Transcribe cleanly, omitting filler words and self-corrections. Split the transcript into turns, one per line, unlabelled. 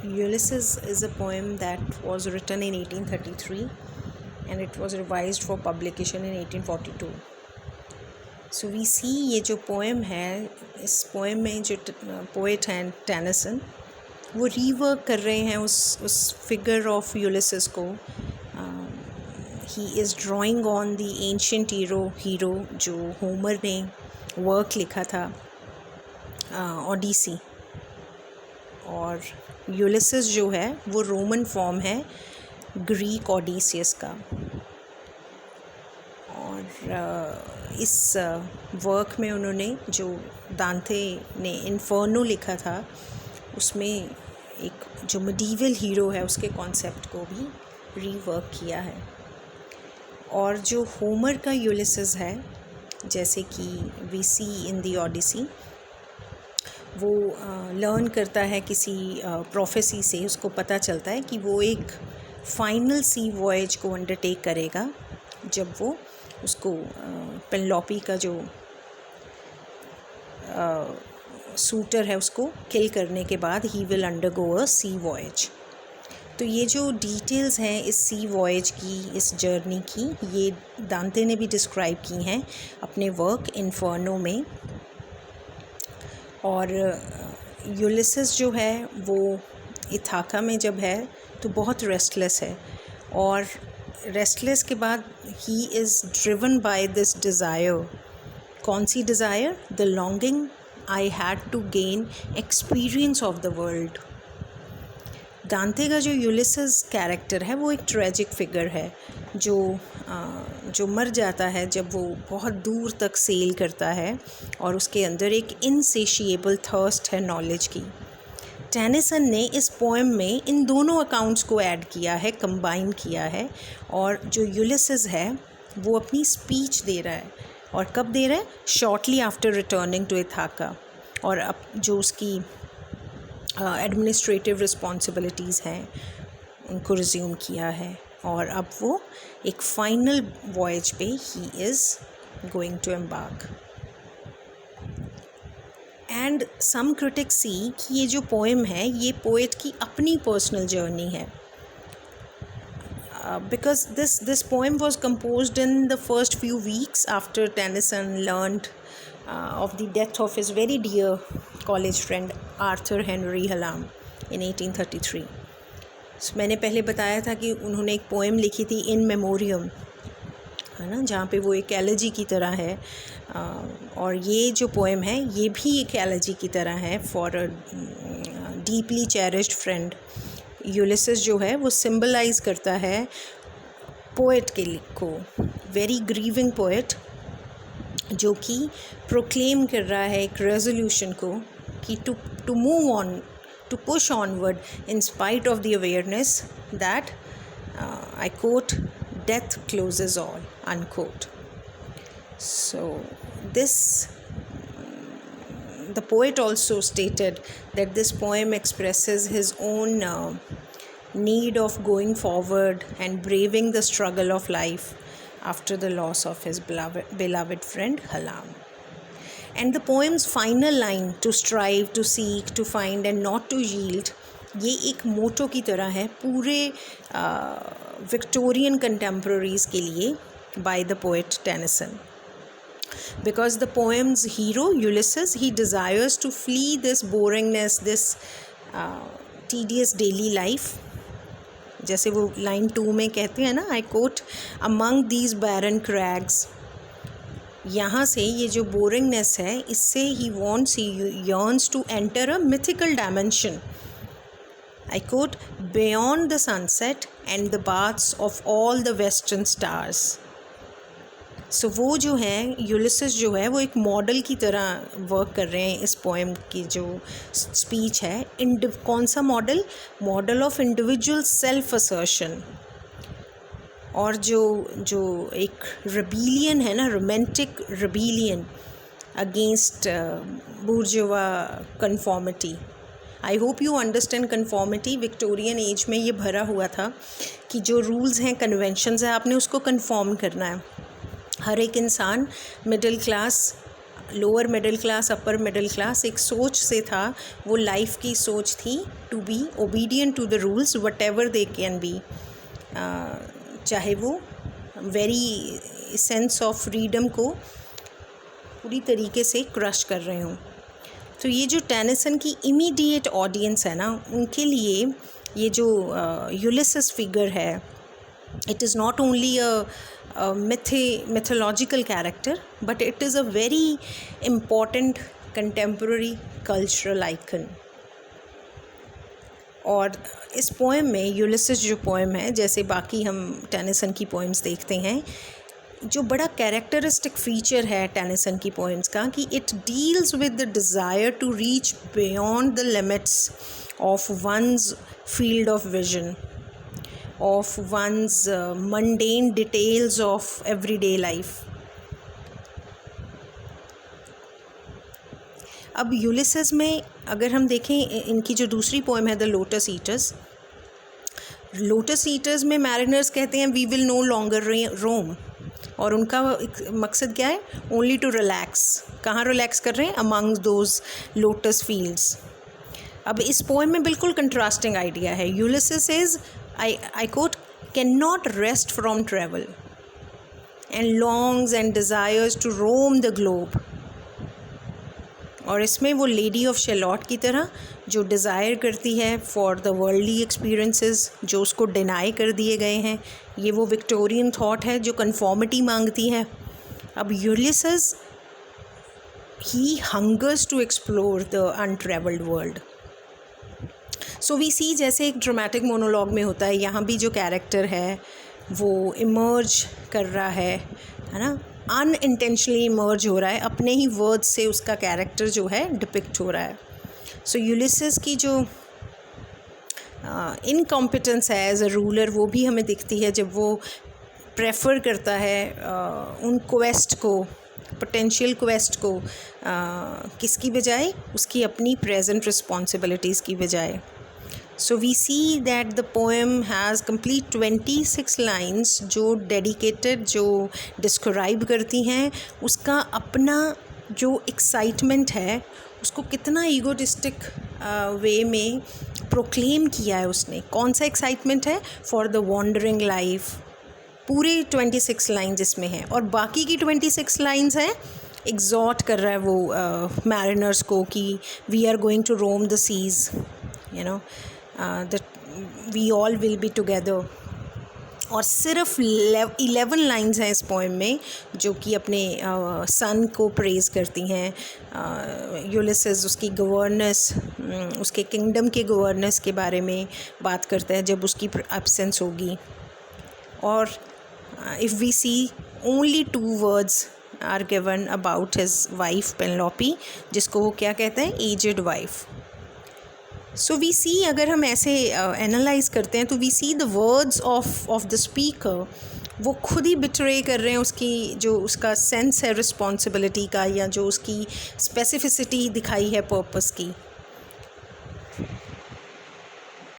Ulysses is a poem that was written in 1833 and it was revised for publication in 1842. So we see ये जो poem है, इस poem में जो poet हैं Tennyson, वो रीवर्क कर रहे हैं उस figure of Ulysses को. He is drawing on the ancient hero जो होमर ने वर्क लिखा था ओडिसी, और यूलिसेस जो है वो रोमन फॉर्म है ग्रीक ओडिसियस का. और इस वर्क में उन्होंने जो दांते ने इन्फर्नो लिखा था उसमें एक जो मिडीवल हीरो है उसके कॉन्सेप्ट को भी रीवर्क किया है. और जो होमर का यूलिसेस है, जैसे कि वी सी इन दी ओडिसी, वो लर्न करता है किसी प्रोफेसी से, उसको पता चलता है कि वो एक फाइनल सी वॉयज को अंडरटेक करेगा जब वो उसको पेनेलोपी का जो सूटर है उसको किल करने के बाद ही will undergo a sea voyage. तो ये जो डिटेल्स हैं इस सी वॉयज की, इस जर्नी की, ये दांते ने भी डिस्क्राइब की हैं अपने वर्क इन्फर्नो में. और यूलिसेस जो है वो इथाका में जब है तो बहुत रेस्टलेस है, और रेस्टलेस के बाद ही is driven by this desire. कौन सी desire? The longing I had to gain experience of the world. Dante का जो यूलिसेस कैरेक्टर है वो एक ट्रेजिक फिगर है जो मर जाता है जब वो बहुत दूर तक सेल करता है, और उसके अंदर एक इनसेशिएबल थर्स्ट है नॉलेज की. टेनिसन ने इस पोएम में इन दोनों अकाउंट्स को ऐड किया है, कंबाइन किया है. और जो यूलिसेस है वो अपनी स्पीच दे रहा है, और कब दे रहा है? Shortly after returning to Ithaca. और अब जो उसकी एडमिनिस्ट्रेटिव रिस्पॉन्सिबिलिटीज़ हैं उनको रिज्यूम किया है, और अब वो एक फाइनल वॉयज पे he is going to embark. And some critics see कि ये जो पोएम है ये पोएट की अपनी पर्सनल जर्नी है, because this poem was composed in the first few weeks after Tennyson learned of the death of his very dear college friend Arthur Henry Hallam in 1833. So, मैंने पहले बताया था कि उन्होंने एक पोएम लिखी थी इन मेमोरियम, है ना, जहाँ पे वो एक एलेजी की तरह है. और ये जो पोएम है ये भी एक एलेजी की तरह है for a deeply cherished friend. Ulysses जो है वो सिंबलाइज करता है पोएट के को, वेरी ग्रीविंग पोएट, जो कि प्रोक्लेम कर रहा है एक रेजोल्यूशन को कि to move on, to push onward in spite of the awareness that, I quote, death closes all, unquote. So this the poet also stated that this poem expresses his own need of going forward and braving the struggle of life after the loss of his beloved friend Hallam. And the poem's final line, to strive, to seek, to find and not to yield, ये एक मोटो की तरह है पूरे Victorian contemporaries के लिए by the poet Tennyson. Because the poem's hero Ulysses, he desires to flee this boringness, this tedious daily life. जैसे वो लाइन 2 में कहते हैं ना, I quote, among these barren crags. यहाँ से ये जो बोरिंगनेस है इससे he yearns to enter a mythical dimension. I quote, beyond the sunset and the baths of all the western stars. सो वो जो है यूलिसेस जो है वो एक मॉडल की तरह वर्क कर रहे हैं इस पोएम की जो स्पीच है. कौन सा model? Model of individual self assertion. और जो एक रिबेलियन है ना, romantic rebellion against bourgeois conformity. I hope you understand conformity. Victorian age में ये भरा हुआ था कि जो रूल्स हैं, कन्वेंशंस हैं, आपने उसको कन्फॉर्म करना है. हर एक इंसान middle class lower middle class upper middle class एक सोच से था, वो लाइफ की सोच थी to be obedient to the rules whatever they can be, चाहे वो वेरी सेंस ऑफ फ्रीडम को पूरी तरीके से क्रश कर रहे हों। तो ये जो टेनिसन की इमीडिएट ऑडियंस है ना, उनके लिए ये जो यूलिसिस फिगर है, it is not only a mythological character, but it is a very important contemporary cultural icon. और इस पोएम में यूलिसिस जो पोएम है, जैसे बाकी हम टेनिसन की पोएम्स देखते हैं, जो बड़ा कैरेक्टरिस्टिक फीचर है टेनिसन की पोएम्स का कि it deals with the desire to reach beyond the limits of one's field of vision, of one's mundane details of everyday life. अब यूलिसिस में अगर हम देखें, इनकी जो दूसरी पोएम है the lotus eaters, lotus eaters में मैरिनर्स कहते हैं we will no longer roam, और उनका मकसद क्या है, ओनली टू रिलैक्स। कहाँ रिलैक्स कर रहे हैं, अमंग दोज लोटस फील्ड्स। अब इस पोएम में बिल्कुल कंट्रास्टिंग आइडिया है। Ulysses is, I quote, cannot rest from travel and longs and desires to roam the globe. और इसमें वो लेडी ऑफ शेलॉट की तरह जो डिज़ायर करती है फॉर द वर्ल्डली एक्सपीरियंसेस जो उसको डिनाई कर दिए गए हैं, ये वो विक्टोरियन थॉट है जो कन्फॉर्मिटी मांगती है। अब Ulysses he hungers to explore the untravelled world. So we see, जैसे एक ड्रामेटिक मोनोलॉग में होता है, यहाँ भी जो कैरेक्टर है वो इमर्ज कर रहा है ना, अनइंटेंशनली इमर्ज हो रहा है, अपने ही वर्ड्स से उसका कैरेक्टर जो है डिपिक्ट हो रहा है। सो यूलिसिस की जो इनकॉम्पिटेंस है एज अ रूलर, वो भी हमें दिखती है जब वो प्रेफर करता है उन क्वेस्ट को, पोटेंशियल क्वेस्ट को, किसकी बजाय, उसकी अपनी प्रेजेंट रिस्पॉन्सिबिलिटीज़ की बजाय। So we see that the poem has complete 26 lines जो dedicated, जो describe करती हैं उसका अपना जो excitement है, उसको कितना egotistic वे में proclaim किया है उसने। कौन सा excitement है, for the wandering life, पूरे 26 lines इसमें हैं। और बाकी की 26 lines हैं exhort कर रहा है वो mariners को कि we are going to roam the seas, you know, that we all will be together। और सिर्फ 11 लाइंस हैं इस पोएम में जो कि अपने सन को प्रेज़ करती हैं। यूलिसिस उसकी गवर्नेंस, उसके किंगडम के गवर्नेंस के बारे में बात करता है जब उसकी एब्सेंस होगी। और if we see, only 2 words are given about his wife Penelope, जिसको वो क्या कहते हैं, aged wife. So we see, अगर हम ऐसे एनालाइज करते हैं तो we see the words of the speaker, वो खुद ही बिट्रे कर रहे हैं उसकी जो उसका सेंस है रिस्पॉन्सिबिलिटी का, या जो उसकी स्पेसिफिसिटी दिखाई है पर्पस की।